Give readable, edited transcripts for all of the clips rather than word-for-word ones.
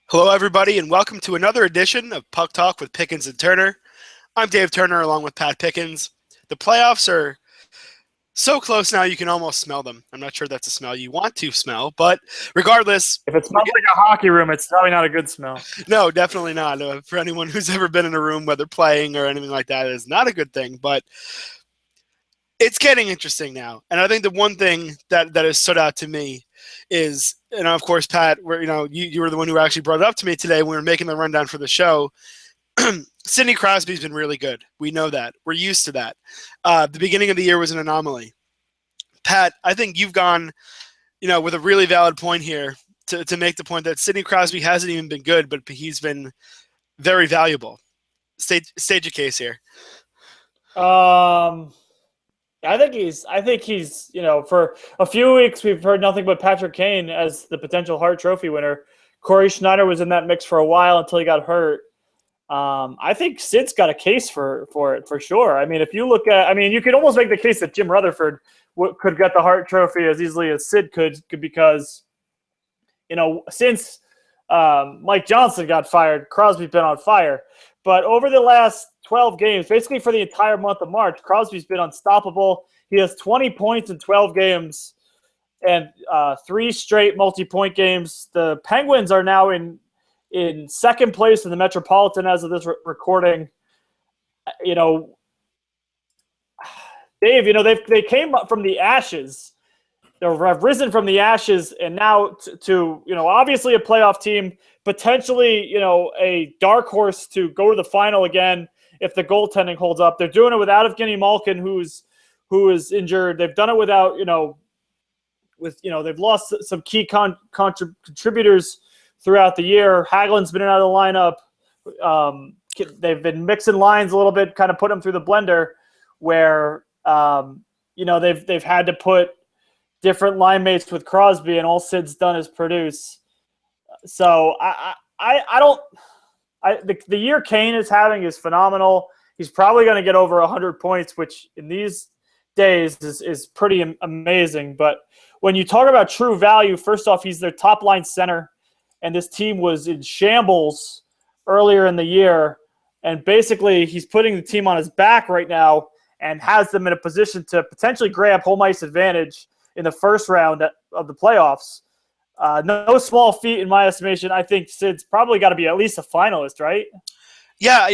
Hello, everybody, and welcome to another edition of Puck Talk with Pickens and Turner. I'm Dave Turner along with Pat Pickens. The playoffs are so close now you can almost smell them. I'm not sure that's a smell you want to smell, but regardless. If it smells like a hockey room, it's probably not a good smell. No, definitely not. For anyone who's ever been in a room, whether playing or anything like that, is not a good thing, but it's getting interesting now. And I think the one thing that has stood out to me is, and of course, Pat, you were the one who actually brought it up to me today when we were making the rundown for the show. Sidney Crosby's been really good. We know that. We're used to that. The beginning of the year was an anomaly. Pat, I think you've gone, with a really valid point here to make the point that Sidney Crosby hasn't even been good, but he's been very valuable. State your case here. I think he's, for a few weeks we've heard nothing but Patrick Kane as the potential Hart Trophy winner. Corey Schneider was in that mix for a while until he got hurt. I think Sid's got a case for it for sure. I mean, if you look at, you could almost make the case that Jim Rutherford could get the Hart Trophy as easily as Sid could because, since Mike Johnson got fired, Crosby's been on fire. But over the last 12 games, basically for the entire month of March, Crosby's been unstoppable. He has 20 points in 12 games and 3 straight multi-point games. The Penguins are now in second place in the Metropolitan as of this recording. Dave, they came up from the ashes. They've risen from the ashes and now to obviously a playoff team, potentially, a dark horse to go to the final again if the goaltending holds up. They're doing it without Evgeny Malkin, who is injured. They've done it without, they've lost some key contributors throughout the year. Hagelin's been out of the lineup. They've been mixing lines a little bit, kind of put them through the blender where, they've had to put different line mates with Crosby, and all Sid's done is produce. So the year Kane is having is phenomenal. He's probably going to get over 100 points, which in these days is pretty amazing. But when you talk about true value, first off, he's their top line center, and this team was in shambles earlier in the year. And basically, he's putting the team on his back right now and has them in a position to potentially grab home ice advantage in the first round of the playoffs. No small feat in my estimation. I think Sid's probably got to be at least a finalist, right? Yeah,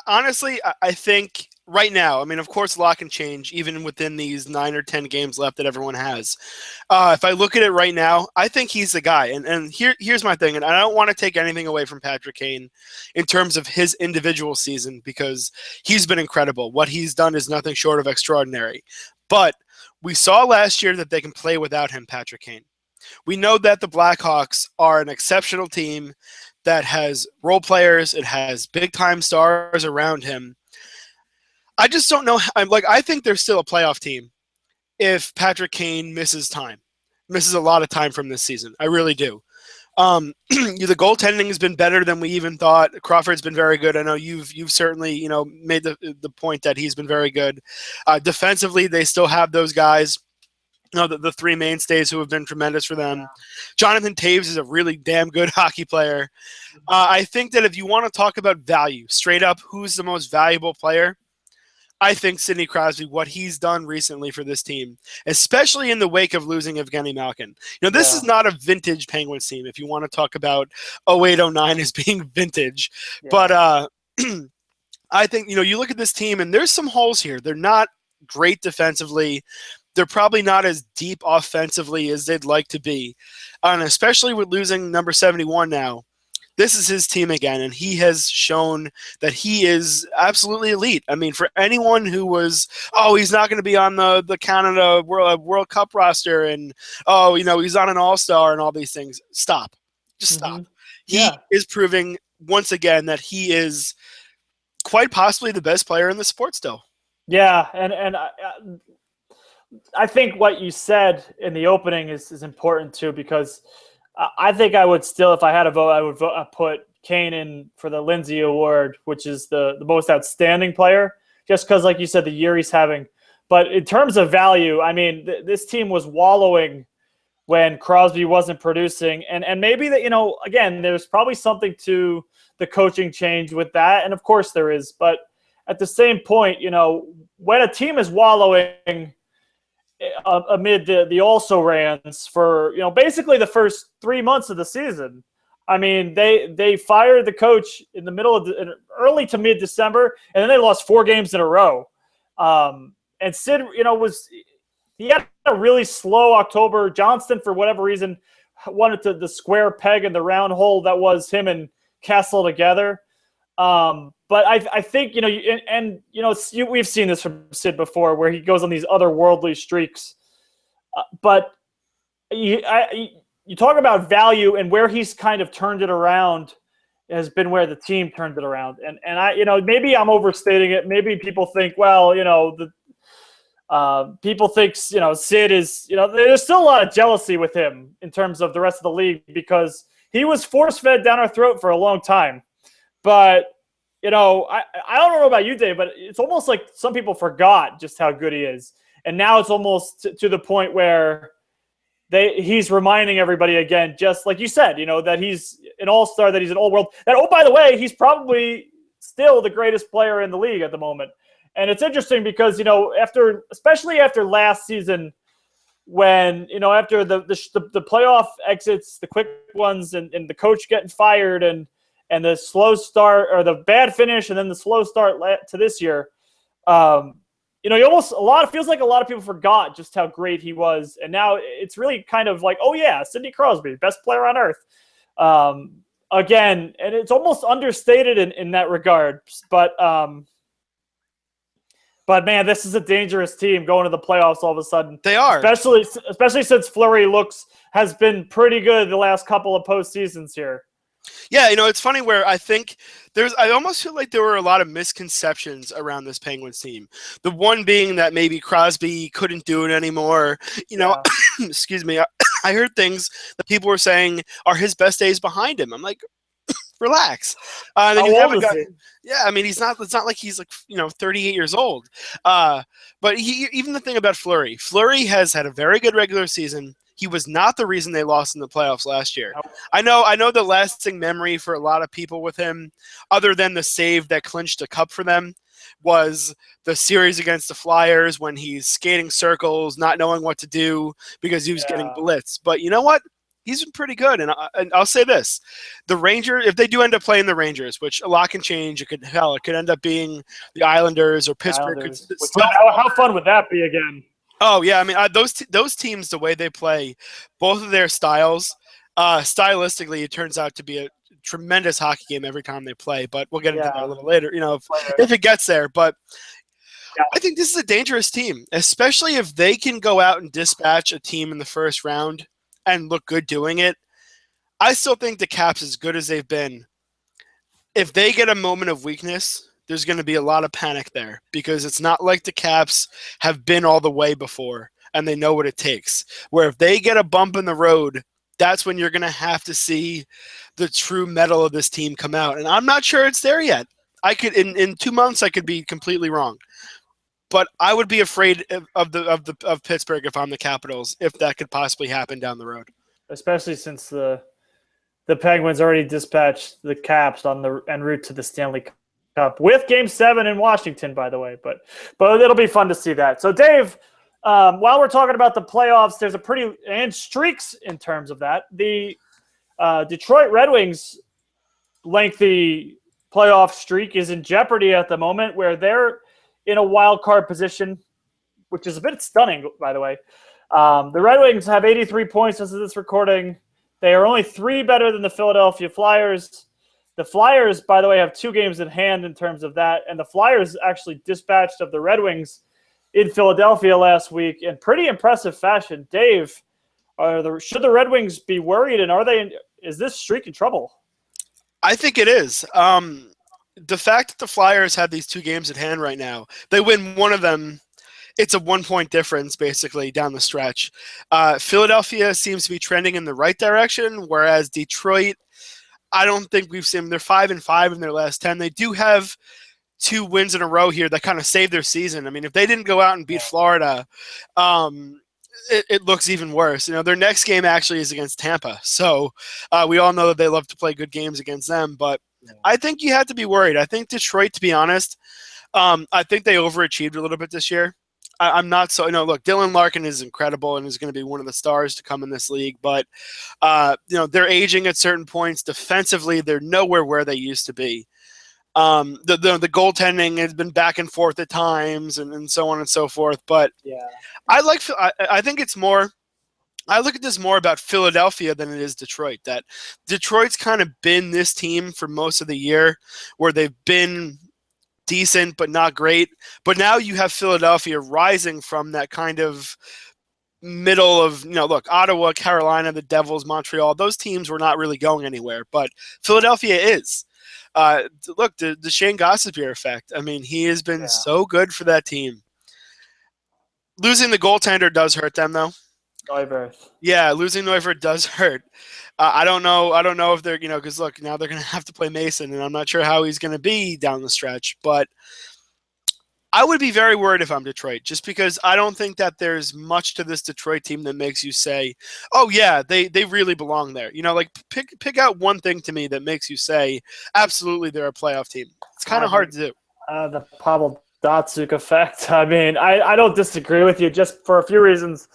honestly, I think right now, of course, a lot can change even within these 9 or 10 games left that everyone has. If I look at it right now, I think he's the guy. And here's my thing, and I don't want to take anything away from Patrick Kane in terms of his individual season because he's been incredible. What he's done is nothing short of extraordinary. But we saw last year that they can play without him, Patrick Kane. We know that the Blackhawks are an exceptional team that has role players. It has big-time stars around him. I just don't know. I think they're still a playoff team if Patrick Kane misses a lot of time from this season. I really do. The goaltending has been better than we even thought. Crawford's been very good. I know you've certainly made the point that he's been very good. Defensively, they still have those guys. The 3 mainstays who have been tremendous for them. Jonathan Toews is a really damn good hockey player. I think that if you want to talk about value, straight up, who's the most valuable player? I think Sidney Crosby, what he's done recently for this team, especially in the wake of losing Evgeny Malkin. This is not a vintage Penguins team if you want to talk about 08-09 as being vintage. Yeah. But I think, you look at this team and there's some holes here. They're not great defensively. They're probably not as deep offensively as they'd like to be. And especially with losing number 71 now, this is his team again, and he has shown that he is absolutely elite. For anyone who was, he's not going to be on the Canada World Cup roster, and, he's on an All-Star and all these things, stop. Just stop. He is proving once again that he is quite possibly the best player in the sport still. Yeah, and I think what you said in the opening is important too, because I think I would still, if I had a vote, I would put Kane in for the Lindsay Award, which is the most outstanding player, just because, like you said, the year he's having. But in terms of value, this team was wallowing when Crosby wasn't producing. And maybe that, again, there's probably something to the coaching change with that. And of course there is. But at the same point, when a team is wallowing amid the also-rans for, basically the first 3 months of the season, I mean, they fired the coach in the middle of early to mid-December, and then they lost 4 games in a row. And Sid, he had a really slow October. Johnston, for whatever reason, wanted the square peg in the round hole that was him and Kessel together. But I think, we've seen this from Sid before where he goes on these otherworldly streaks. But you talk about value, and where he's kind of turned it around has been where the team turned it around. And I, maybe I'm overstating it. Maybe people think, well, people think, Sid is, there's still a lot of jealousy with him in terms of the rest of the league because he was force-fed down our throat for a long time. But, I don't know about you, Dave, but it's almost like some people forgot just how good he is. And now it's almost to the point where he's reminding everybody again, just like you said, that he's an all-star, that he's an all-world. That, oh, by the way, he's probably still the greatest player in the league at the moment. And it's interesting because, especially after last season, when, after the playoff exits, the quick ones, and the coach getting fired and the slow start, or the bad finish and then the slow start to this year, feels like a lot of people forgot just how great he was. And now it's really kind of like, oh yeah, Sidney Crosby, best player on earth. Again, and it's almost understated in that regard. But man, this is a dangerous team going to the playoffs all of a sudden. They are. Especially since Fleury has been pretty good the last couple of postseasons here. Yeah, it's funny where I think I almost feel like there were a lot of misconceptions around this Penguins team. The one being that maybe Crosby couldn't do it anymore. Excuse me. I heard things that people were saying are his best days behind him. I'm like, relax. How old is he? Yeah, I mean, it's not like he's 38 years old. But even the thing about Fleury has had a very good regular season. He was not the reason they lost in the playoffs last year. Nope. I know the lasting memory for a lot of people with him, other than the save that clinched a cup for them, was the series against the Flyers when he's skating circles, not knowing what to do because he was getting blitzed. But you know what? He's been pretty good. And I'll say this. The Rangers, if they do end up playing the Rangers, which a lot can change, it could end up being the Islanders or Pittsburgh. How fun would that be again? Oh, yeah. I mean, those teams, the way they play, both of their styles, stylistically, it turns out to be a tremendous hockey game every time they play. But we'll get into that a little later, if it gets there. But I think this is a dangerous team, especially if they can go out and dispatch a team in the first round and look good doing it. I still think the Caps, as good as they've been, if they get a moment of weakness, there's going to be a lot of panic there because it's not like the Caps have been all the way before and they know what it takes. Where if they get a bump in the road, that's when you're going to have to see the true mettle of this team come out. And I'm not sure it's there yet. I could in 2 months I could be completely wrong. But I would be afraid of Pittsburgh if I'm the Capitals, if that could possibly happen down the road. Especially since the Penguins already dispatched the Caps en route to the Stanley Cup with Game 7 in Washington, by the way. But it'll be fun to see that. So, Dave, while we're talking about the playoffs, there's and streaks in terms of that. The Detroit Red Wings lengthy playoff streak is in jeopardy at the moment, where they're in a wild card position, which is a bit stunning, by the way. The Red Wings have 83 points as of this recording. They are only 3 better than the Philadelphia Flyers. The Flyers, by the way, have 2 games in hand in terms of that, and the Flyers actually dispatched of the Red Wings in Philadelphia last week in pretty impressive fashion. Dave, should the Red Wings be worried, and is this streak in trouble? I think it is. The fact that the Flyers have these 2 games at hand right now, they win one of them, it's a 1-point difference basically down the stretch. Philadelphia seems to be trending in the right direction, whereas Detroit, I don't think we've seen them. They're 5-5 in their last 10. They do have 2 wins in a row here that kind of saved their season. I mean, if they didn't go out and beat Florida, it looks even worse. Their next game actually is against Tampa. So we all know that they love to play good games against them. But I think you have to be worried. I think Detroit, to be honest, I think they overachieved a little bit this year. I'm not so. Look, Dylan Larkin is incredible and is going to be one of the stars to come in this league. But they're aging at certain points. Defensively, they're nowhere where they used to be. The goaltending has been back and forth at times, and so on and so forth. But yeah, I think it's more. I look at this more about Philadelphia than it is Detroit. That Detroit's kind of been this team for most of the year, where they've been decent but not great. But now you have Philadelphia rising from that kind of middle of, look, Ottawa, Carolina, the Devils, Montreal, those teams were not really going anywhere, but Philadelphia is. Look, the Shane Gostisbehere effect. I mean, he has been so good for that team. Losing the goaltender does hurt them, though. Neuvirth. Yeah, losing Neuvirth does hurt. I don't know if they're, because look, now they're going to have to play Mason, and I'm not sure how he's going to be down the stretch. But I would be very worried if I'm Detroit, just because I don't think that there's much to this Detroit team that makes you say, oh, yeah, they really belong there. Like pick out one thing to me that makes you say, absolutely, they're a playoff team. It's kind of hard to do. The Pavel Datsyuk effect. I mean, I don't disagree with you just for a few reasons.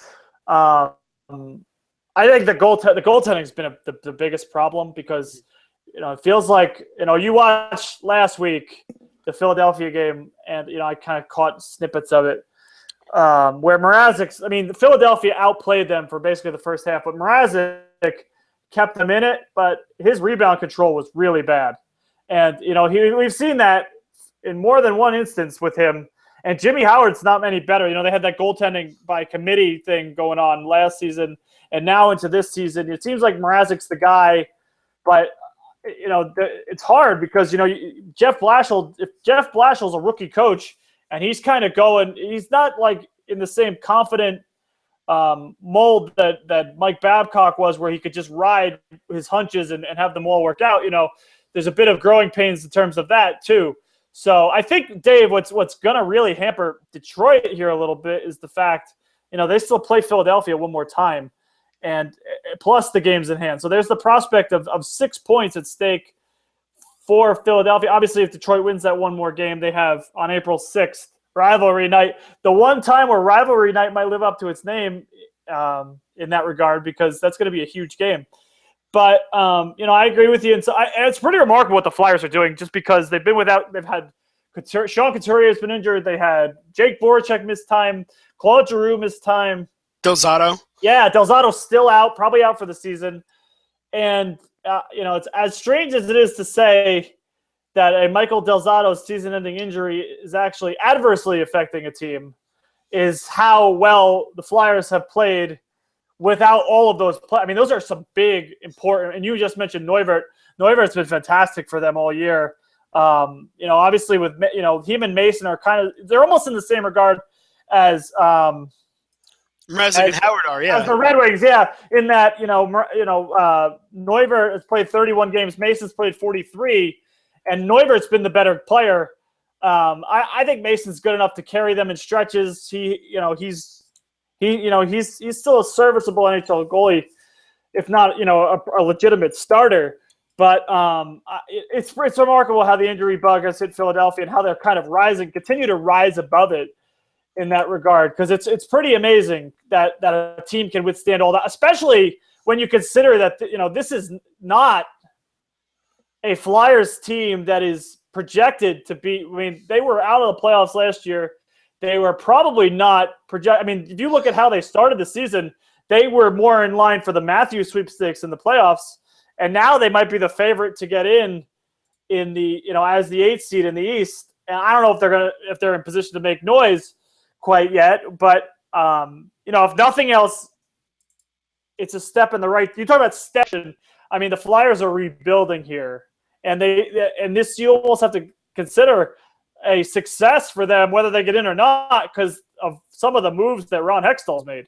I think the goaltending has been the biggest problem because, it feels like, you watched last week the Philadelphia game, and I kind of caught snippets of it, where Mrazek. I mean, Philadelphia outplayed them for basically the first half, but Mrazek kept them in it. But his rebound control was really bad, and we've seen that in more than one instance with him. And Jimmy Howard's not any better. They had that goaltending by committee thing going on last season, and now into this season, it seems like Mrazek's the guy, but. It's hard because, Jeff Blashill, if Jeff Blashill's a rookie coach and he's kind of going, he's not like in the same confident mold that Mike Babcock was, where he could just ride his hunches and have them all work out. There's a bit of growing pains in terms of that too. So I think, Dave, what's going to really hamper Detroit here a little bit is the fact, they still play Philadelphia one more time. And plus the games in hand. So there's the prospect of 6 points at stake for Philadelphia. Obviously, if Detroit wins that one more game, they have on April 6th, rivalry night. The one time where rivalry night might live up to its name in that regard, because that's going to be a huge game. But, I agree with you. And so it's pretty remarkable what the Flyers are doing, just because they've had Sean Couturier has been injured. They had Jake Voracek miss time, Claude Giroux miss time. Del Zotto. Yeah, Del Zotto's still out, probably out for the season. And, it's as strange as it is to say that a Michael Del Zotto's season-ending injury is actually adversely affecting a team, is how well the Flyers have played without all of those I mean, those are some big, important – and you just mentioned Neuvirth. Neuvirth's been fantastic for them all year. Obviously with him and Mason are kind of – they're almost in the same regard as Mrazek and Howard are, yeah. As the Red Wings, yeah. In that, Neuvirth has played 31 games, Mason's played 43, and Neuvirth's been the better player. I think Mason's good enough to carry them in stretches. He's still a serviceable NHL goalie, if not, a legitimate starter. But it's remarkable how the injury bug has hit Philadelphia and how they're kind of continue to rise above it in that regard, because it's pretty amazing that a team can withstand all that, especially when you consider that this is not a Flyers team that is projected to be. I mean, they were out of the playoffs last year. They were probably not project. I mean, if you look at how they started the season, they were more in line for the Matthews sweepstakes in the playoffs, and now they might be the favorite to get in the as the 8th seed in the East. And I don't know if they're in position to make noise quite yet, but if nothing else, it's a step in the right. You talk about step. I mean, the Flyers are rebuilding here, and this you almost have to consider a success for them, whether they get in or not, because of some of the moves that Ron Hextall's made.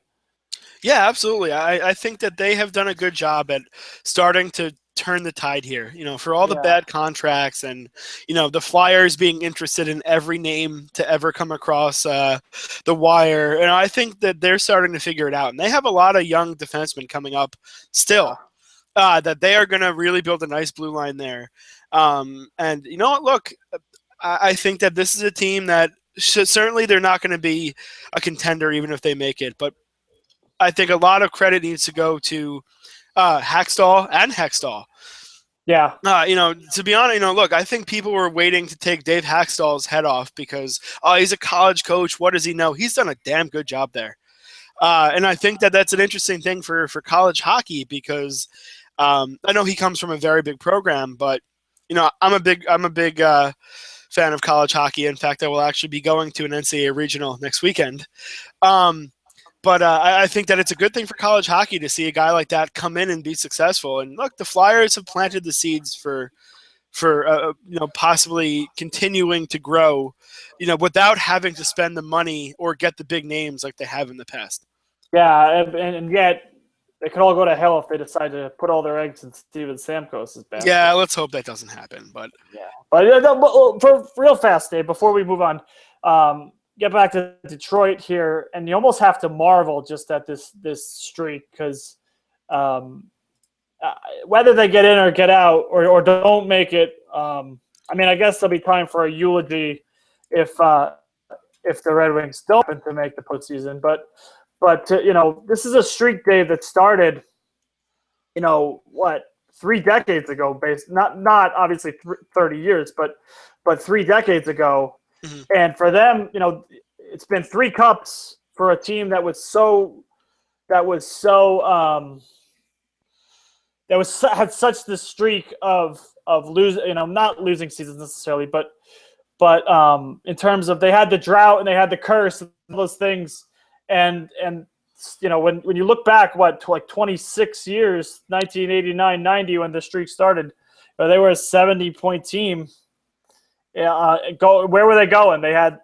Yeah, absolutely. I think that they have done a good job at starting to turn the tide here. For all the Yeah. bad contracts and the Flyers being interested in every name to ever come across the wire, and I think that they're starting to figure it out. And they have a lot of young defensemen coming up still. That they are going to really build a nice blue line there. And you know what? Look, I think that this is a team that certainly they're not going to be a contender even if they make it. But I think a lot of credit needs to go to Hackstall and Hextall. Yeah. To be honest, look, I think people were waiting to take Dave Hackstall's head off because, he's a college coach. What does he know? He's done a damn good job there. And I think that that's an interesting thing for college hockey because I know he comes from a very big program, but I'm a big fan of college hockey. In fact, I will actually be going to an NCAA regional next weekend. But I think that it's a good thing for college hockey to see a guy like that come in and be successful. And look, the Flyers have planted the seeds for possibly continuing to grow, without having to spend the money or get the big names like they have in the past. Yeah, and yet they could all go to hell if they decide to put all their eggs in Steven Stamkos' basket. Yeah, let's hope that doesn't happen. But for real fast, Dave, before we move on, get back to Detroit here, and you almost have to marvel just at this streak because whether they get in or get out or don't make it, I guess there'll be time for a eulogy if the Red Wings don't happen to make the postseason. But this is a streak, Dave, that started, 3 decades ago, not obviously 30 years, but 3 decades ago. Mm-hmm. And for them, it's been 3 cups for a team that had such this streak of losing, not losing seasons necessarily, but in terms of they had the drought and they had the curse and those things. And when you look back, to like 26 years, 1989, 90, when the streak started, they were a 70-point team. Where were they going? They had,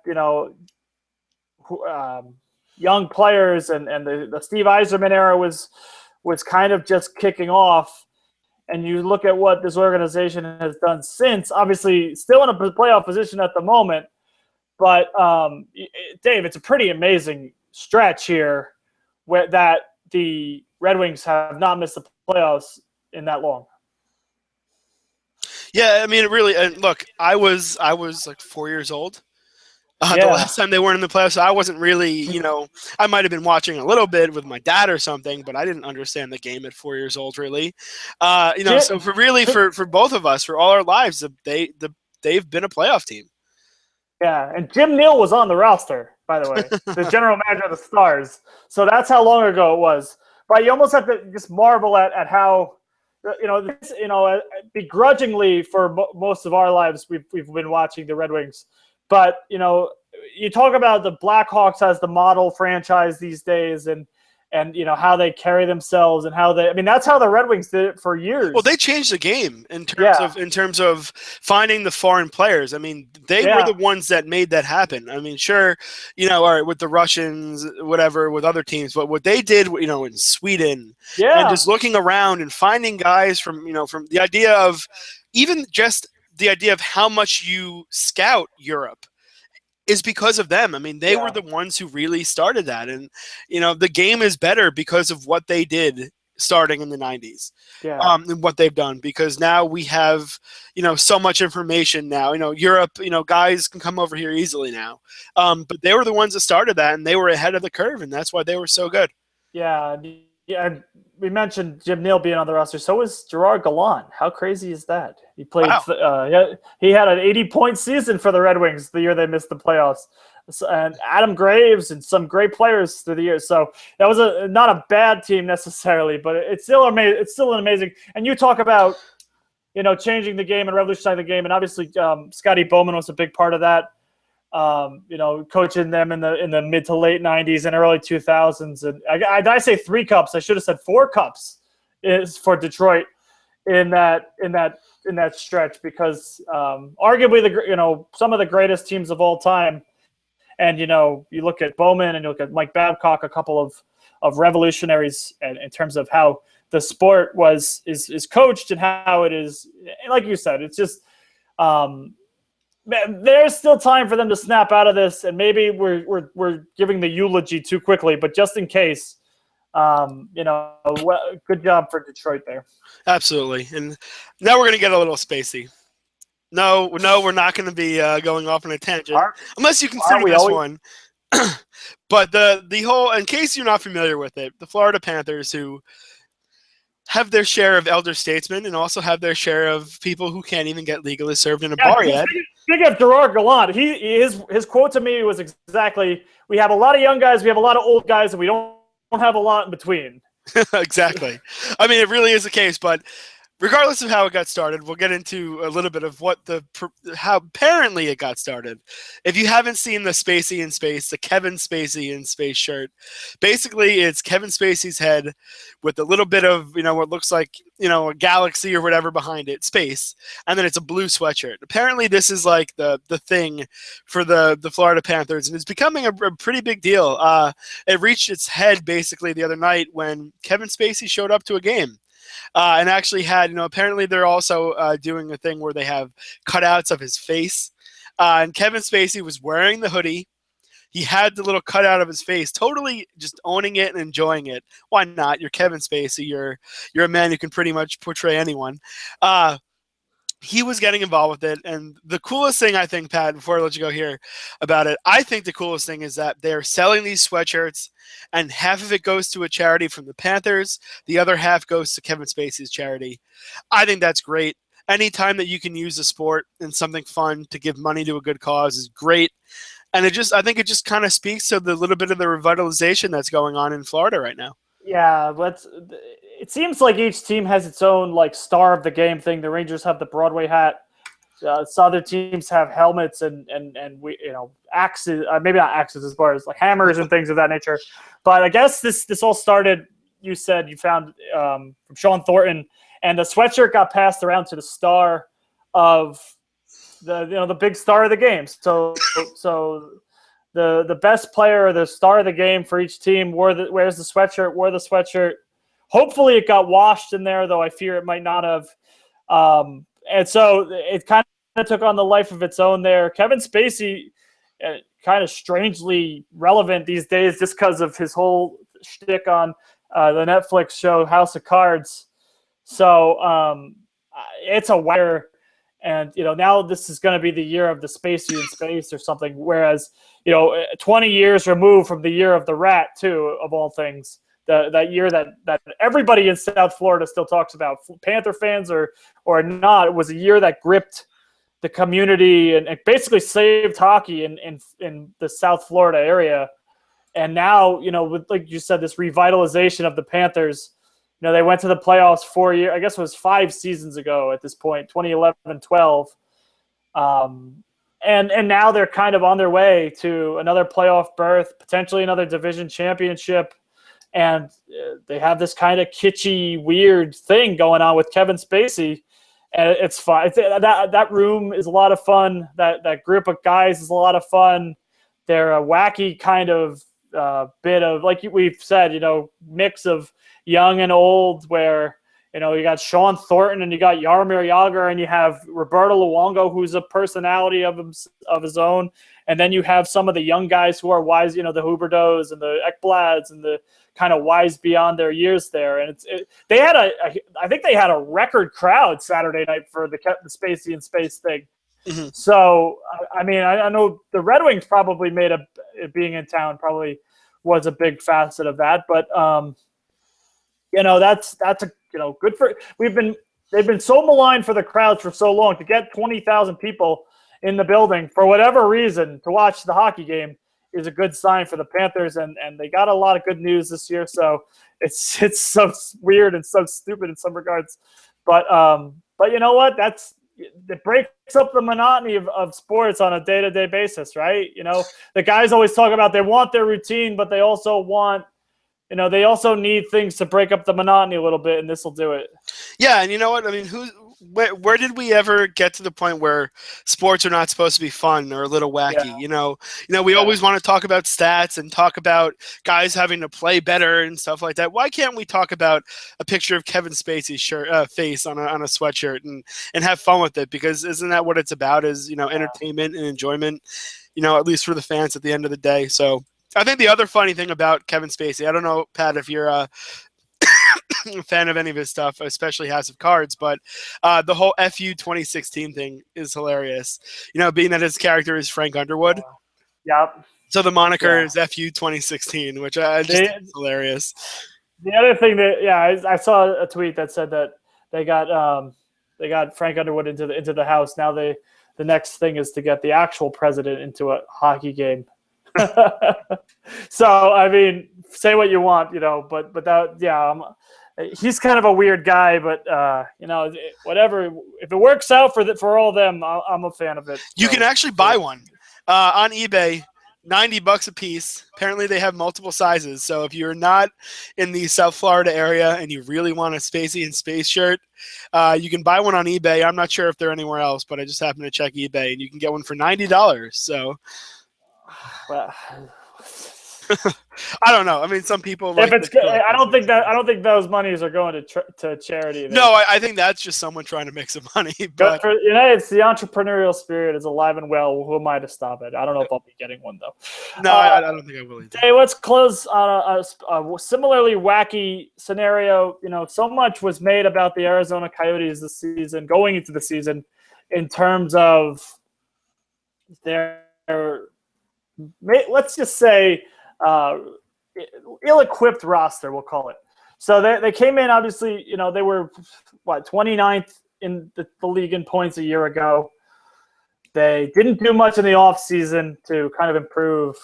young players, and the Steve Yzerman era was kind of just kicking off. And you look at what this organization has done since, obviously still in a playoff position at the moment. But, Dave, it's a pretty amazing stretch here that the Red Wings have not missed the playoffs in that long. Yeah, it really. And look, I was like 4 years old the last time they weren't in the playoffs. So I wasn't really, I might have been watching a little bit with my dad or something, but I didn't understand the game at 4 years old, really. So for both of us, for all our lives, they've been a playoff team. Yeah, and Jim Neal was on the roster, by the way, the general manager of the Stars. So that's how long ago it was. But you almost have to just marvel at how, begrudgingly for most of our lives, we've been watching the Red Wings. But, you talk about the Blackhawks as the model franchise these days and how they carry themselves and how that's how the Red Wings did it for years. Well, they changed the game in terms of finding the foreign players. They were the ones that made that happen. Sure, all right, with the Russians, whatever, with other teams, but what they did, in Sweden, and just looking around and finding guys from the idea of even just the idea of how much you scout Europe is because of them. They were the ones who really started that. And, the game is better because of what they did starting in the 90s and what they've done, because now we have, so much information now, Europe, guys can come over here easily now. But they were the ones that started that, and they were ahead of the curve, and that's why they were so good. Yeah. Yeah. We mentioned Jim Neal being on the roster. So was Gerard Gallant. How crazy is that? He played. Wow. He had an 80-point season for the Red Wings the year they missed the playoffs, and Adam Graves and some great players through the years. So that was not a bad team necessarily, but it's still amazing. It's still an amazing. And you talk about changing the game and revolutionizing the game, and obviously Scotty Bowman was a big part of that. Coaching them in the mid to late 90s and early 2000s. And I say 3 cups. I should have said 4 cups is for Detroit in that stretch, because arguably some of the greatest teams of all time. And you look at Bowman and you look at Mike Babcock a couple revolutionaries in terms of how the sport is coached and how it is. And like you said, it's just there's still time for them to snap out of this, and maybe we're giving the eulogy too quickly. But just in case, good job for Detroit there. Absolutely. And now we're going to get a little spacey. No, we're not going to be going off on a tangent, unless you consider this one. But the whole, in case you're not familiar with it, the Florida Panthers, who have their share of elder statesmen and also have their share of people who can't even get legally served in a bar yet. Speaking of Gerard Gallant, his quote to me was exactly, we have a lot of young guys, we have a lot of old guys, and we don't have a lot in between. Exactly. I mean, it really is the case, but regardless of how it got started, we'll get into a little bit of how apparently it got started. If you haven't seen the Spacey in Space, the Kevin Spacey in Space shirt, basically it's Kevin Spacey's head with a little bit of, what looks like, a galaxy or whatever behind it, space, and then it's a blue sweatshirt. Apparently this is like the thing for the Florida Panthers, and it's becoming a pretty big deal. It reached its head basically the other night when Kevin Spacey showed up to a game. And actually had, apparently they're also doing a thing where they have cutouts of his face. And Kevin Spacey was wearing the hoodie. He had the little cutout of his face, totally just owning it and enjoying it. Why not? You're Kevin Spacey. You're a man who can pretty much portray anyone. He was getting involved with it. And the coolest thing, I think, Pat, before I let you go here about it, I think the coolest thing is that they're selling these sweatshirts, and half of it goes to a charity from the Panthers. The other half goes to Kevin Spacey's charity. I think that's great. Anytime that you can use a sport and something fun to give money to a good cause is great. And I think it just kind of speaks to the little bit of the revitalization that's going on in Florida right now. Yeah, but it seems like each team has its own star of the game thing. The Rangers have the Broadway hat. Some other teams have helmets and we axes, maybe not axes as far as hammers and things of that nature. But I guess this all started. You said you found from Sean Thornton, and the sweatshirt got passed around to the star of the big star of the game. So the best player or the star of the game for each team wore the sweatshirt. Hopefully it got washed in there, though I fear it might not have. And so it kind of took on the life of its own there. Kevin Spacey, kind of strangely relevant these days just because of his whole shtick on the Netflix show House of Cards. So it's a wire. And, now this is going to be the year of the Spacey in Space or something, whereas, 20 years removed from the year of the rat, too, of all things. That year that everybody in South Florida still talks about, Panther fans or not, it was a year that gripped the community and basically saved hockey in the South Florida area. And now, with, like you said, this revitalization of the Panthers, they went to the playoffs 4 years, I guess it was 5 seasons ago at this point, 2011-12. And now they're kind of on their way to another playoff berth, potentially another division championship. And they have this kind of kitschy, weird thing going on with Kevin Spacey. And it's fun. That room is a lot of fun. That group of guys is a lot of fun. They're a wacky kind of bit of, like we've said, mix of young and old, where, you got Sean Thornton and you got Jaromir Jagr and you have Roberto Luongo, who's a personality of his own. And then you have some of the young guys who are wise, the Huberdeaus and the Ekblads and the kind of wise beyond their years there. And they had I think they had a record crowd Saturday night for the Spacey in Space thing. Mm-hmm. So, I mean, I know the Red Wings probably made being in town probably was a big facet of that, but that's a good for. They've been so maligned for the crowds for so long. To get 20,000 people in the building for whatever reason to watch the hockey game is a good sign for the Panthers, and they got a lot of good news this year. So it's so weird and so stupid in some regards, but you know what? It breaks up the monotony of sports on a day-to-day basis, right? The guys always talk about they want their routine, but they also want, they also need things to break up the monotony a little bit, and this will do it. Yeah, and you know what? I mean, where did we ever get to the point where sports are not supposed to be fun or a little wacky? Yeah. We always want to talk about stats and talk about guys having to play better and stuff like that. Why can't we talk about a picture of Kevin Spacey's face on a sweatshirt and have fun with it? Because isn't that what it's about? Is entertainment and enjoyment? At least for the fans at the end of the day. So I think the other funny thing about Kevin Spacey, I don't know, Pat, if you're a fan of any of his stuff, especially House of Cards, but the whole FU 2016 thing is hilarious. Being that his character is Frank Underwood. Yep. So the moniker is FU 2016, which I just think is hilarious. The other thing that, I saw a tweet that said that they got Frank Underwood into the house. Now the next thing is to get the actual president into a hockey game. So I mean, say what you want, but that he's kind of a weird guy, but whatever. If it works out for all of them, I'm a fan of it. You can actually buy one on eBay. $90 a piece. Apparently they have multiple sizes. So if you're not in the South Florida area and you really want a Spacey and Space shirt, you can buy one on eBay. I'm not sure if they're anywhere else, but I just happened to check eBay and you can get one for $90. So well, I don't know. I mean, some people. If it's good, I don't think those monies are going to charity. No, I think that's just someone trying to make some money. But it's the entrepreneurial spirit is alive and well. Who am I to stop it? I don't know if I'll be getting one though. No, I don't think I will either. Hey, let's close on a similarly wacky scenario. So much was made about the Arizona Coyotes this season, going into the season, in terms of their, let's just say, ill-equipped roster, we'll call it. So they came in, obviously, they were 29th in the league in points a year ago. They didn't do much in the offseason to kind of improve.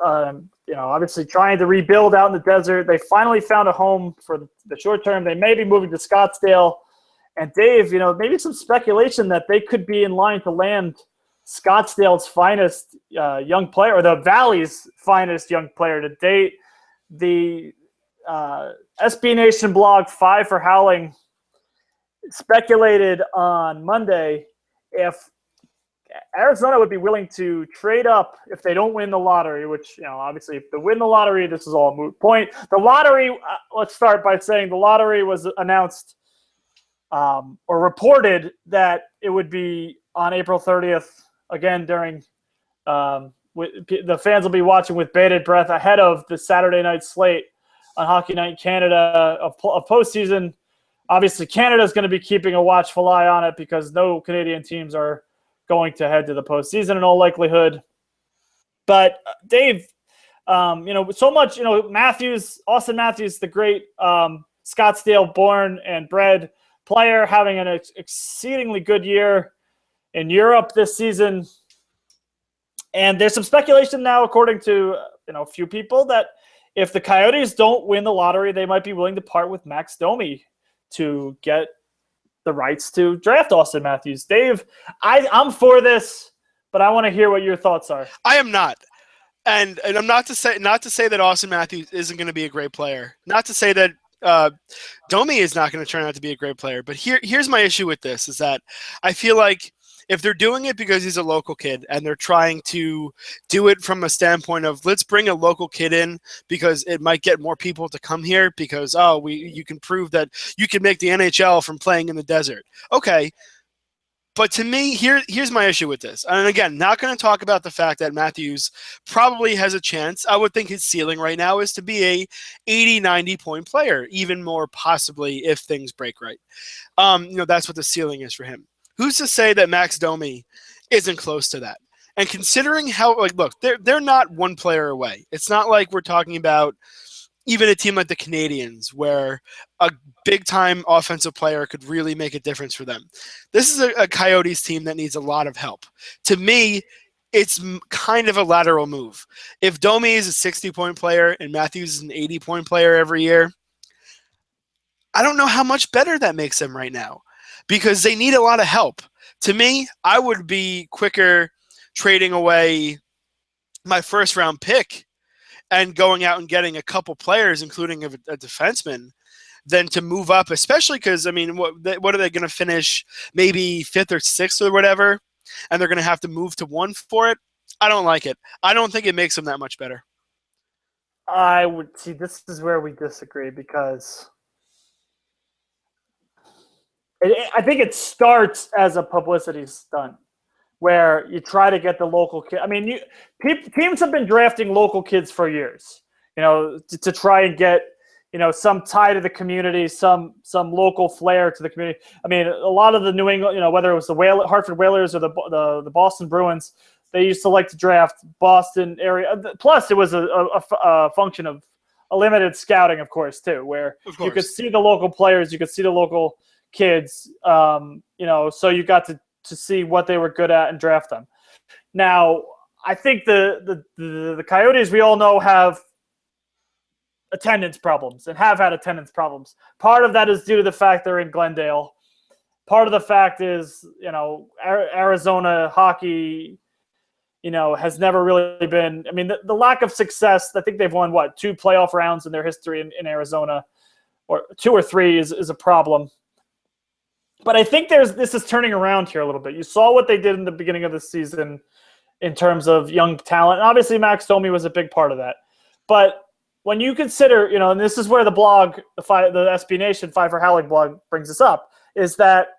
Obviously trying to rebuild out in the desert. They finally found a home for the short term. They may be moving to Scottsdale. And Dave, maybe some speculation that they could be in line to land Scottsdale's finest young player, or the Valley's finest young player to date. The SB Nation blog 5 for Howling speculated on Monday if Arizona would be willing to trade up if they don't win the lottery, which, obviously if they win the lottery, this is all a moot point. The lottery, let's start by saying the lottery was announced or reported that it would be on April 30th. Again, during the fans will be watching with bated breath ahead of the Saturday night slate on Hockey Night in Canada of postseason. Obviously, Canada is going to be keeping a watchful eye on it because no Canadian teams are going to head to the postseason in all likelihood. But Dave, so much, Austin Matthews, the great Scottsdale born and bred player, having an exceedingly good year in Europe this season. And there's some speculation now, according to a few people, that if the Coyotes don't win the lottery, they might be willing to part with Max Domi to get the rights to draft Austin Matthews. Dave, I'm for this, but I want to hear what your thoughts are. I am not. And I'm not to say that Austin Matthews isn't going to be a great player. Not to say that Domi is not going to turn out to be a great player. But here's my issue with this is that I feel like if they're doing it because he's a local kid and they're trying to do it from a standpoint of let's bring a local kid in because it might get more people to come here because, you can prove that you can make the NHL from playing in the desert. Okay. But to me, here's my issue with this. And again, not going to talk about the fact that Matthews probably has a chance. I would think his ceiling right now is to be a 80, 90-point player, even more possibly if things break right. That's what the ceiling is for him. Who's to say that Max Domi isn't close to that? And considering how, look, they're not one player away. It's not like we're talking about even a team like the Canadians where a big-time offensive player could really make a difference for them. This is a Coyotes team that needs a lot of help. To me, it's kind of a lateral move. If Domi is a 60-point player and Matthews is an 80-point player every year, I don't know how much better that makes them right now because they need a lot of help. To me, I would be quicker trading away my first-round pick and going out and getting a couple players, including a defenseman, than to move up, especially because, I mean, what are they going to finish? Maybe 5th or 6th or whatever, and they're going to have to move to 1 for it. I don't like it. I don't think it makes them that much better. I would see. This is where we disagree because I think it starts as a publicity stunt where you try to get the local kid. I mean, teams have been drafting local kids for years, to try and get, some tie to the community, some local flair to the community. I mean, a lot of the New England, whether it was the Hartford Whalers or the Boston Bruins, they used to like to draft Boston area. Plus, it was a function of a limited scouting, of course, too, where you could see the local players, you could see the local kids, so you got to see what they were good at and draft them. Now, I think the Coyotes, we all know, have attendance problems and have had attendance problems. Part of that is due to the fact they're in Glendale. Part of the fact is, Arizona hockey, has never really been. I mean, the lack of success. I think they've won 2 playoff rounds in their history in Arizona, or 2 or 3 is a problem. But I think this is turning around here a little bit. You saw what they did in the beginning of the season in terms of young talent. And obviously, Max Domi was a big part of that. But when you consider, and this is where the blog, the SB Nation 5 for Howling blog brings us up, is that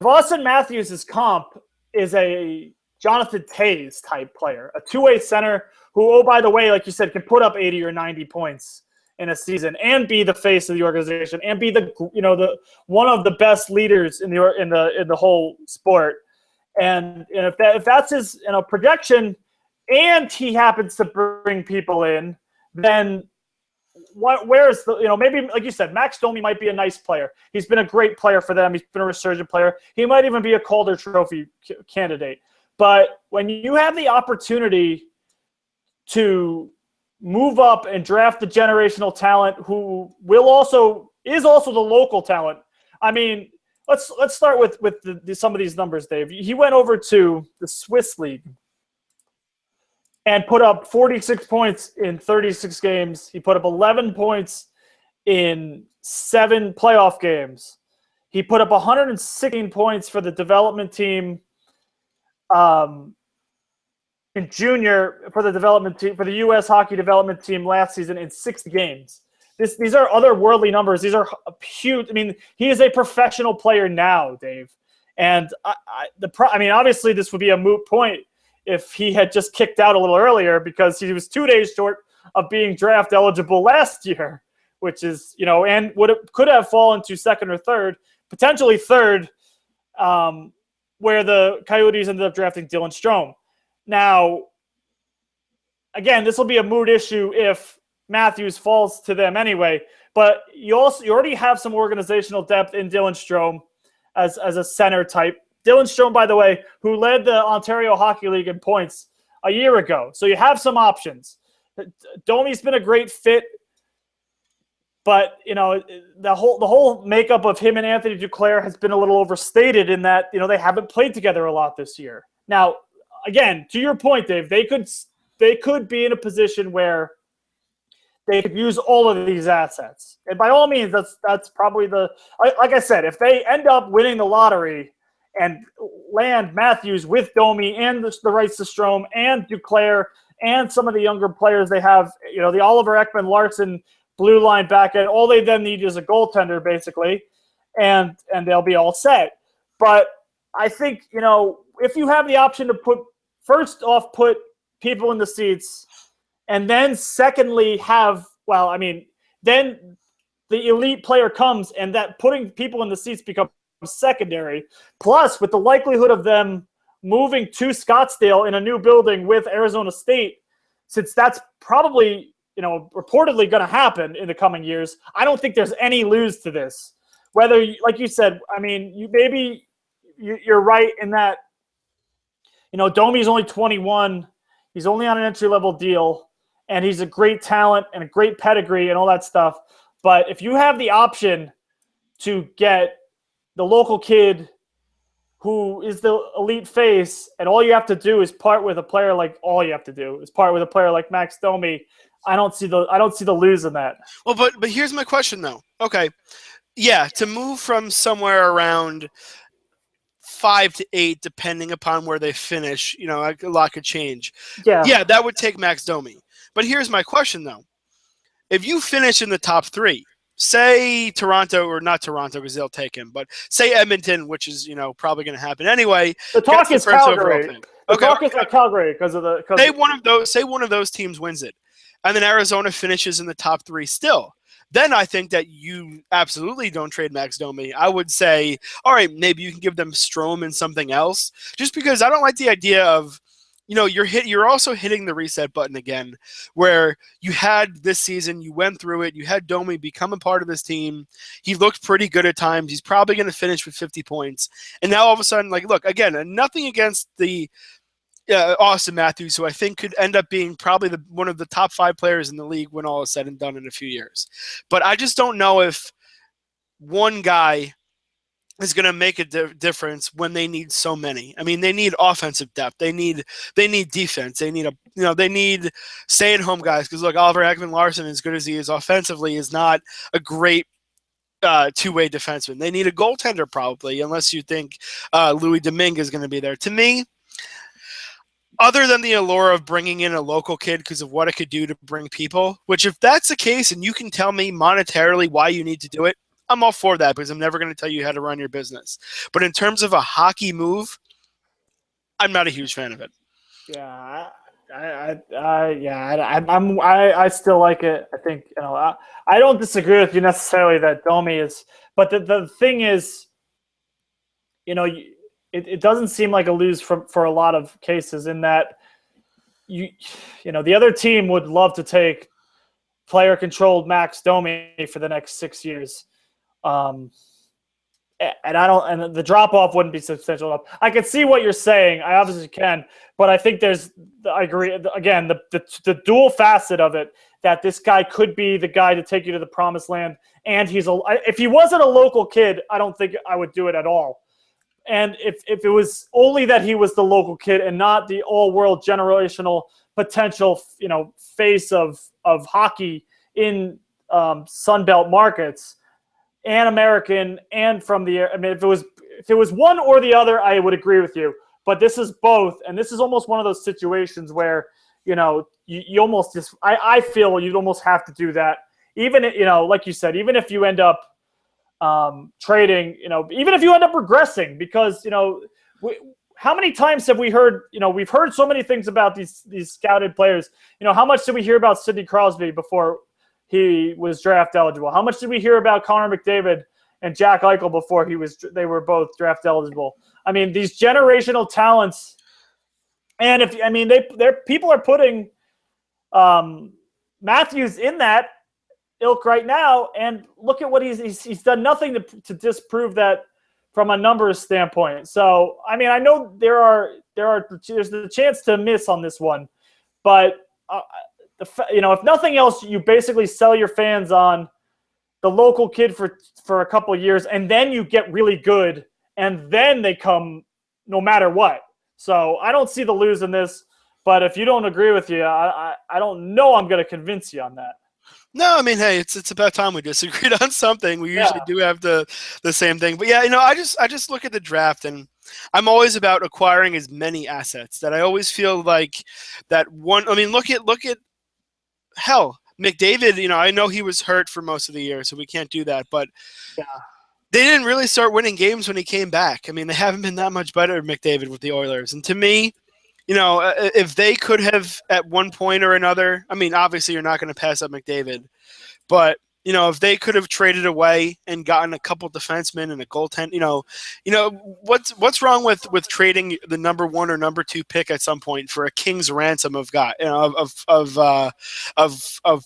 Austin Matthews' comp is a Jonathan Toews type player, a two-way center who, oh, by the way, like you said, can put up 80 or 90 points in a season and be the face of the organization and be the one of the best leaders in the whole sport. And if that's his projection, and he happens to bring people in, then where's the maybe, like you said, Max Domi might be a nice player. He's been a great player for them. He's been a resurgent player. He might even be a Calder Trophy candidate. But when you have the opportunity to move up and draft the generational talent who is also the local talent. I mean, let's start with some of these numbers, Dave. He went over to the Swiss League and put up 46 points in 36 games. He put up 11 points in 7 playoff games. He put up 116 points for the development team in junior for the development team, for the U.S. hockey development team last season in 6 games. These are otherworldly numbers. These are huge. I mean, he is a professional player now, Dave. And obviously this would be a moot point if he had just kicked out a little earlier, because he was 2 days short of being draft eligible last year, which is, and could have fallen to 2nd or 3rd, potentially 3rd, where the Coyotes ended up drafting Dylan Strome. Now, again, this will be a moot issue if Matthews falls to them anyway, but you already have some organizational depth in Dylan Strome as a center type. Dylan Strome, by the way, who led the Ontario Hockey League in points a year ago. So you have some options. Domi's been a great fit, but the whole makeup of him and Anthony Duclair has been a little overstated in that they haven't played together a lot this year. Now, again, to your point, Dave, they could be in a position where they could use all of these assets, and by all means, that's probably like I said, if they end up winning the lottery and land Matthews with Domi and the rights to Strome and Duclair and some of the younger players they have, the Oliver Ekman-Larsson blue line back end, all they then need is a goaltender basically, and they'll be all set. But I think, if you have the option to put people in the seats, and then secondly then the elite player comes, and that putting people in the seats becomes secondary. Plus, with the likelihood of them moving to Scottsdale in a new building with Arizona State, since that's probably, reportedly going to happen in the coming years, I don't think there's any lose to this. Whether, like you said, you're right in that, Domi's only 21. He's only on an entry-level deal, and he's a great talent and a great pedigree and all that stuff. But if you have the option to get the local kid who is the elite face, and all you have to do is part with a player like Max Domi, I don't see the lose in that. Well, but here's my question though. Okay, yeah, to move from somewhere around 5 to 8, depending upon where they finish, a lot could change. Yeah, that would take Max Domi. But here's my question though: if you finish in the top 3, say Toronto, or not Toronto because they'll take him, but say Edmonton, which is probably going to happen anyway. The talk is Calgary. The talk is like Calgary because of the. Say one of those teams wins it, and then Arizona finishes in the top 3 still. Then I think that you absolutely don't trade Max Domi. I would say, all right, maybe you can give them Strome and something else, just because I don't like the idea of, you're also hitting the reset button again, where you had this season, you went through it, you had Domi become a part of this team. He looked pretty good at times. He's probably going to finish with 50 points. And now all of a sudden, look, again, nothing against the Austin Matthews, who I think could end up being probably one of the top 5 players in the league when all is said and done in a few years. But I just don't know if one guy is going to make a difference when they need so many. I mean, they need offensive depth. They need defense. They need they need stay-at-home guys. Because look, Oliver Ekman-Larsson, as good as he is offensively, is not a great two-way defenseman. They need a goaltender probably, unless you think Louis Domingue is going to be there. To me, other than the allure of bringing in a local kid because of what it could do to bring people, which if that's the case and you can tell me monetarily why you need to do it, I'm all for that because I'm never going to tell you how to run your business. But in terms of a hockey move, I'm not a huge fan of it. Yeah, I still like it. I think I don't disagree with you necessarily that Domi is, but the thing is, it doesn't seem like a lose for a lot of cases in that the other team would love to take player controlled Max Domi for the next 6 years. And the drop off wouldn't be substantial enough. I can see what you're saying. I obviously can, but I think I agree again, the dual facet of it, that this guy could be the guy to take you to the promised land. And if he wasn't a local kid, I don't think I would do it at all. And if it was only that he was the local kid and not the all world generational potential, face of hockey in Sunbelt markets, and American, and from the – I mean, if it was one or the other, I would agree with you. But this is both, and this is almost one of those situations where, you almost just – I feel you'd almost have to do that. Even, like you said, even if you end up trading, even if you end up regressing, because, how many times have we heard, we've heard so many things about these scouted players. How much did we hear about Sidney Crosby before he was draft eligible? How much did we hear about Connor McDavid and Jack Eichel before they were both draft eligible? I mean, these generational talents, and people are putting Matthews in that ilk right now, and look at what he's done nothing to disprove that from a numbers standpoint. So, I mean, I know there's the chance to miss on this one, but if nothing else, you basically sell your fans on the local kid for a couple of years, and then you get really good, and then they come no matter what. So I don't see the lose in this, but if you don't agree with you, I don't know I'm going to convince you on that. No, I mean, hey, it's about time we disagreed on something. We usually do have the same thing. But yeah, I just look at the draft, and I'm always about acquiring as many assets that I always feel like that one. I mean, look at hell, McDavid. I know he was hurt for most of the year, so we can't do that. But they didn't really start winning games when he came back. I mean, they haven't been that much better, McDavid, with the Oilers. And to me, if they could have at one point or another, I mean, obviously you're not going to pass up McDavid, but, if they could have traded away and gotten a couple defensemen and a goaltender, what's wrong with trading the number 1 or number 2 pick at some point for a king's ransom of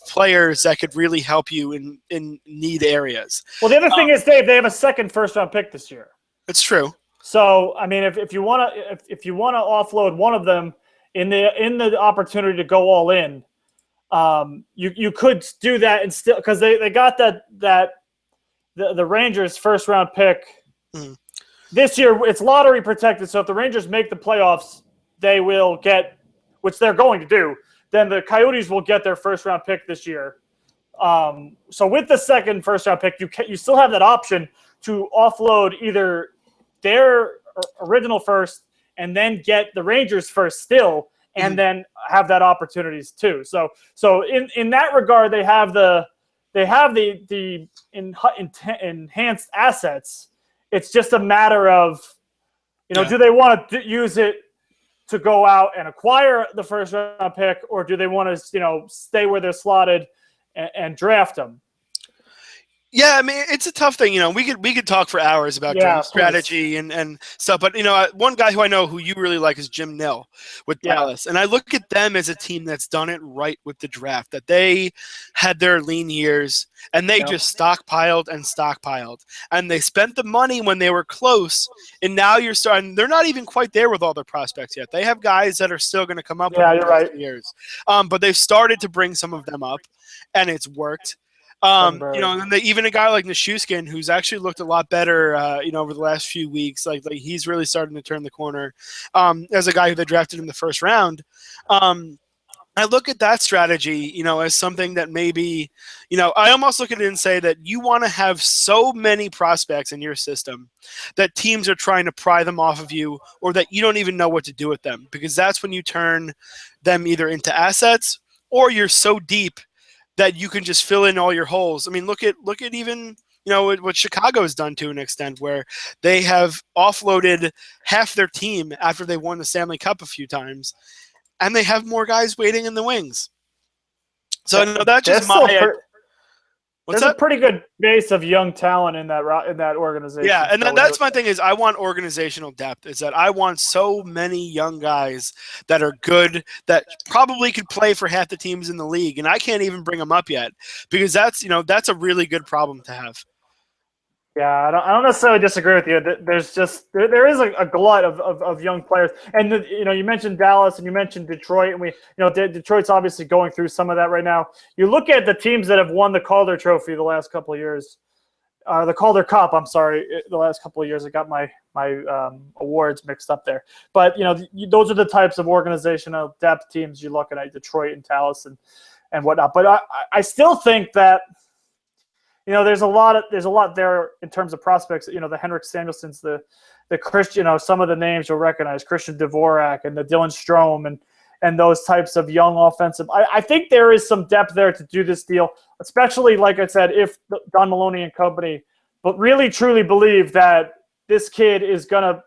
players that could really help you in need areas. Well, the other thing is, Dave, they have a second first-round pick this year. It's true. So, I mean, if you want to offload one of them in the opportunity to go all in, you could do that and still, because they got the Rangers first round pick this year. It's lottery protected, so if the Rangers make the playoffs, they will get, which they're going to do, then the Coyotes will get their first-round pick this year. So with the second first-round pick, you still have that option to offload either their original first and then get the Rangers first still, and then have that opportunities too. So in that regard, they have the enhanced assets. It's just a matter of, do they want to use it to go out and acquire the first round pick, or do they want to, stay where they're slotted and draft them? Yeah, I mean, it's a tough thing. We could talk for hours about strategy and stuff. But, one guy who I know who you really like is Jim Nill with Dallas. And I look at them as a team that's done it right with the draft, that they had their lean years and they just stockpiled. And they spent the money when they were close. And now you're starting – they're not even quite there with all their prospects yet. They have guys that are still going to come up in the years. But they've started to bring some of them up, and it's worked. And then even a guy like Nichushkin, who's actually looked a lot better, over the last few weeks, like he's really starting to turn the corner. As a guy who they drafted in the first round, I look at that strategy, as something that maybe, I almost look at it and say that you want to have so many prospects in your system that teams are trying to pry them off of you, or that you don't even know what to do with them, because that's when you turn them either into assets, or you're so deep that you can just fill in all your holes. I mean, look at even, what Chicago has done to an extent, where they have offloaded half their team after they won the Stanley Cup a few times, and they have more guys waiting in the wings. So that's just There's a pretty good base of young talent in that organization. Yeah, and that's my thing is I want organizational depth. Is that I want so many young guys that are good, that probably could play for half the teams in the league, and I can't even bring them up yet, because that's a really good problem to have. Yeah, I don't necessarily disagree with you. There's just there is a glut of young players, and you mentioned Dallas and you mentioned Detroit, and Detroit's obviously going through some of that right now. You look at the teams that have won the Calder Trophy the last couple of years, the Calder Cup. I'm sorry, the last couple of years. I got my awards mixed up there, but those are the types of organizational depth teams you're looking at: Detroit and Dallas and whatnot. But I still think that. There's a lot there in terms of prospects. The Henrik Samuelsons, the Christian, some of the names you'll recognize, Christian Dvorak and the Dylan Strome and those types of young offensive. I think there is some depth there to do this deal, especially, like I said, if Don Maloney and company, but really truly believe that this kid is gonna,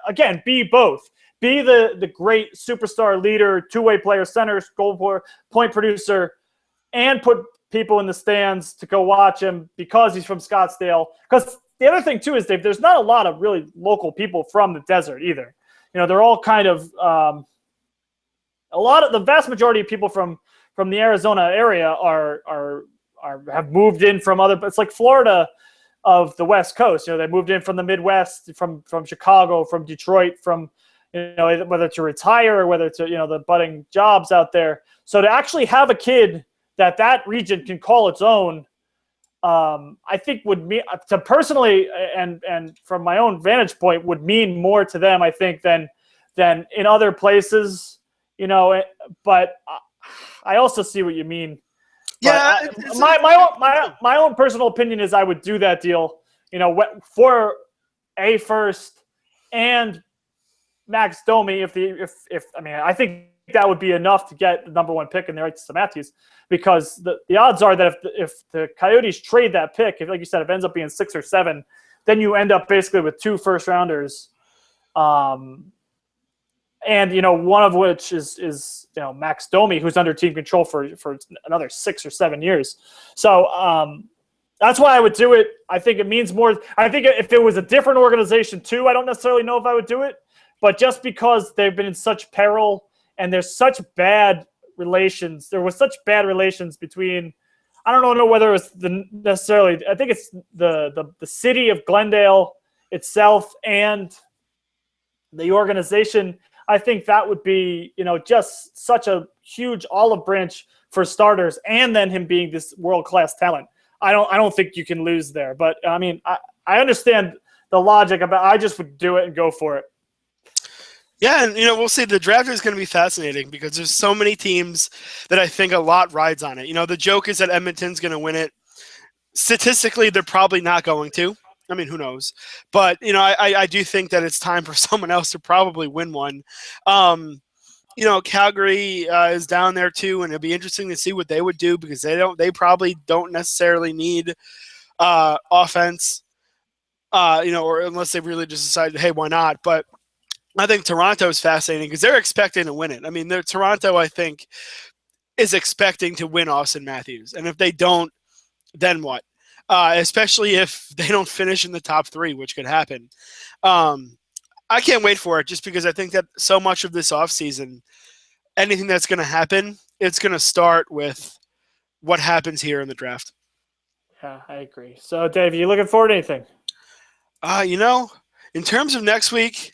again, be both. Be the great superstar leader, two-way player, center, goal point producer, and put people in the stands to go watch him because he's from Scottsdale. Because the other thing, too, is, Dave, there's not a lot of really local people from the desert either. They're all kind of the vast majority of people from the Arizona area have moved in from other – it's like Florida of the West Coast. They moved in from the Midwest, from Chicago, from Detroit, from whether to retire or whether to the budding jobs out there. So to actually have a kid that region can call its own, I think would mean to personally and from my own vantage point would mean more to them, I think, than in other places. But I also see what you mean. Yeah, my own personal opinion is I would do that deal, for a first and Max Domi. I think that would be enough to get the number one pick in the right to Matthews, because the odds are that if the Coyotes trade that pick, if, like you said, if it ends up being 6 or 7, then you end up basically with 2 first rounders, and one of which is Max Domi, who's under team control for another 6 or 7 years. So that's why I would do it. I think it means more. I think if it was a different organization too, I don't necessarily know if I would do it, but just because they've been in such peril. And there's such bad relations. There was such bad relations between, I don't know whether it was necessarily, I think it's the city of Glendale itself and the organization. I think that would be, just such a huge olive branch for starters, and then him being this world-class talent. I don't think you can lose there. But I mean, I understand the logic about. I just would do it and go for it. Yeah, and we'll see. The draft is going to be fascinating because there's so many teams that I think a lot rides on it. The joke is that Edmonton's going to win it. Statistically, they're probably not going to. I mean, who knows? But I do think that it's time for someone else to probably win one. Calgary is down there too, and it'll be interesting to see what they would do because they probably don't necessarily need offense, or unless they really just decide, hey, why not? But I think Toronto is fascinating because they're expecting to win it. I mean, Toronto, I think, is expecting to win Austin Matthews, and if they don't, then what? Especially if they don't finish in the top 3, which could happen. I can't wait for it just because I think that so much of this offseason, anything that's going to happen, it's going to start with what happens here in the draft. Yeah, I agree. So, Dave, you looking forward to anything? In terms of next week,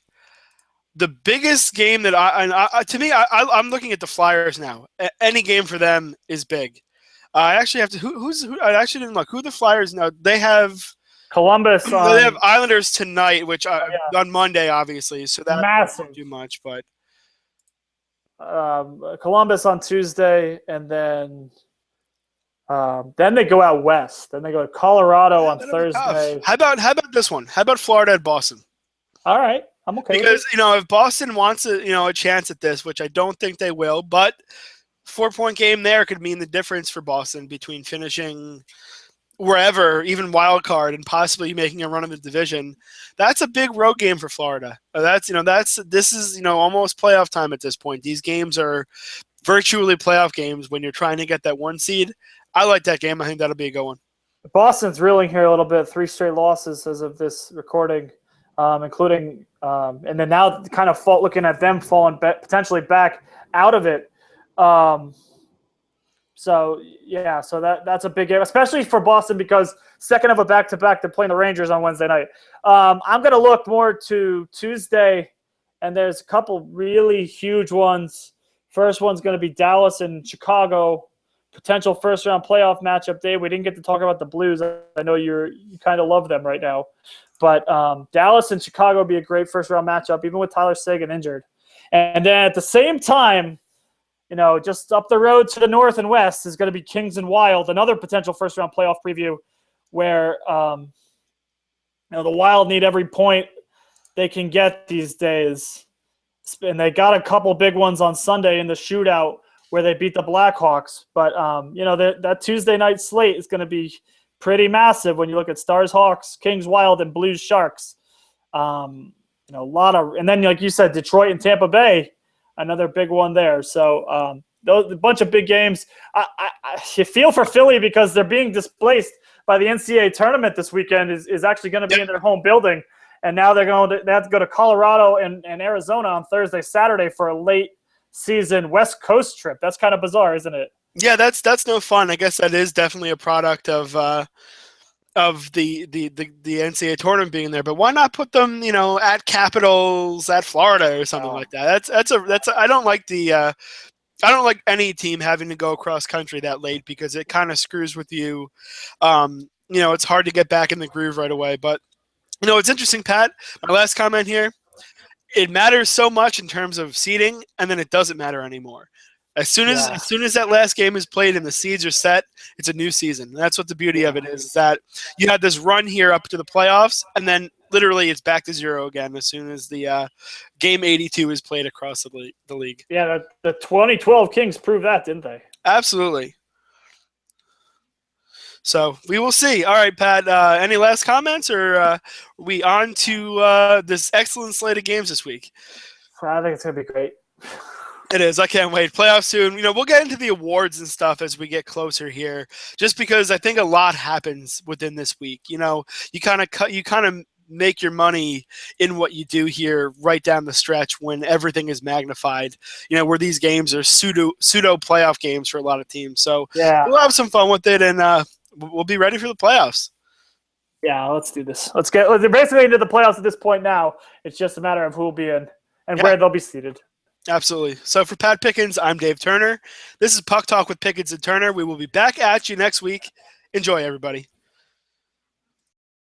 the biggest game that I'm looking at the Flyers now. Any game for them is big. I actually have to. Who? I actually didn't look. Who are the Flyers now? They have Columbus. They have Islanders tonight, which on Monday, obviously. So that massive. Won't do much, but Columbus on Tuesday, and then they go out west. Then they go to Colorado on Thursday. How about this one? How about Florida at Boston? All right, I'm okay. Because if Boston wants a chance at this, which I don't think they will, but 4-point game there could mean the difference for Boston between finishing wherever, even wild card, and possibly making a run in the division. That's a big road game for Florida. This is almost playoff time at this point. These games are virtually playoff games when you're trying to get that 1 seed. I like that game. I think that'll be a good one. Boston's reeling here a little bit. 3 straight losses as of this recording, including and then now kind of looking at them falling potentially back out of it. So that's a big game, especially for Boston because second of a back-to-back, they're playing the Rangers on Wednesday night. I'm going to look more to Tuesday, and there's a couple really huge ones. First one's going to be Dallas and Chicago, potential first-round playoff matchup. Dave, we didn't get to talk about the Blues. I know you kind of love them right now. But Dallas and Chicago would be a great first-round matchup, even with Tyler Seguin injured. And then at the same time, just up the road to the north and west is going to be Kings and Wild, another potential first-round playoff preview where the Wild need every point they can get these days. And they got a couple big ones on Sunday in the shootout where they beat the Blackhawks. But, that Tuesday night slate is going to be pretty massive when you look at Stars, Hawks, Kings, Wild, and Blues, Sharks. And then, like you said, Detroit and Tampa Bay, another big one there. So a bunch of big games. You feel for Philly because they're being displaced by the NCAA tournament this weekend is actually going to be in their home building. And now they have to go to Colorado and Arizona on Thursday, Saturday for a late season West Coast trip. That's kind of bizarre, isn't it? Yeah, that's no fun. I guess that is definitely a product of the NCAA tournament being there, but why not put them, at Capitals, at Florida or something like that? I don't like any team having to go across country that late because it kind of screws with you. It's hard to get back in the groove right away. But it's interesting, Pat. My last comment here: it matters so much in terms of seeding, and then it doesn't matter anymore. As soon as that last game is played and the seeds are set, it's a new season. And that's what the beauty of it is that you had this run here up to the playoffs, and then literally it's back to zero again as soon as the game 82 is played across the league. Yeah, the 2012 Kings proved that, didn't they? Absolutely. So we will see. All right, Pat, any last comments, or are we on to this excellent slate of games this week? I think it's going to be great. It is. I can't wait. Playoffs soon. We'll get into the awards and stuff as we get closer here, just because I think a lot happens within this week. You kind of make your money in what you do here right down the stretch when everything is magnified, where these games are pseudo playoff games for a lot of teams. So we'll have some fun with it, and we'll be ready for the playoffs. Yeah, let's do this. Let's get basically into the playoffs at this point now. It's just a matter of who will be in and where they'll be seated. Absolutely. So for Pat Pickens, I'm Dave Turner. This is Puck Talk with Pickens and Turner. We will be back at you next week. Enjoy, everybody.